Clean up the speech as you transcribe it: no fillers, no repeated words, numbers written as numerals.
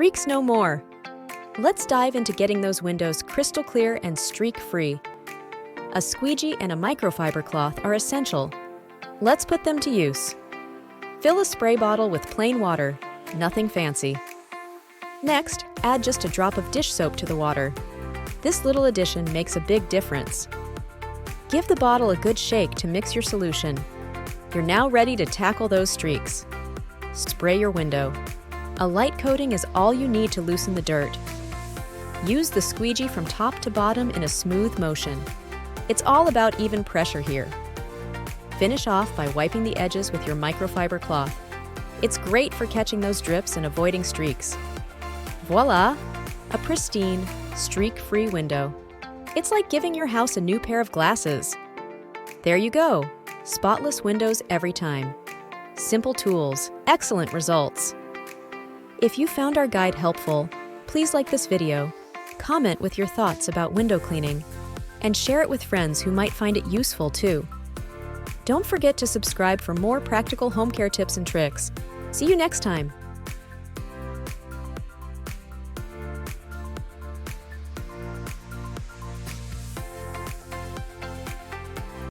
Streaks no more! Let's dive into getting those windows crystal clear and streak-free. A squeegee and a microfiber cloth are essential. Let's put them to use. Fill a spray bottle with plain water, nothing fancy. Next, add just a drop of dish soap to the water. This little addition makes a big difference. Give the bottle a good shake to mix your solution. You're now ready to tackle those streaks. Spray your window. A light coating is all you need to loosen the dirt. Use the squeegee from top to bottom in a smooth motion. It's all about even pressure here. Finish off by wiping the edges with your microfiber cloth. It's great for catching those drips and avoiding streaks. Voila! A pristine, streak-free window. It's like giving your house a new pair of glasses. There you go! Spotless windows every time. Simple tools, excellent results. If you found our guide helpful, please like this video, comment with your thoughts about window cleaning, and share it with friends who might find it useful too. Don't forget to subscribe for more practical home care tips and tricks. See you next time!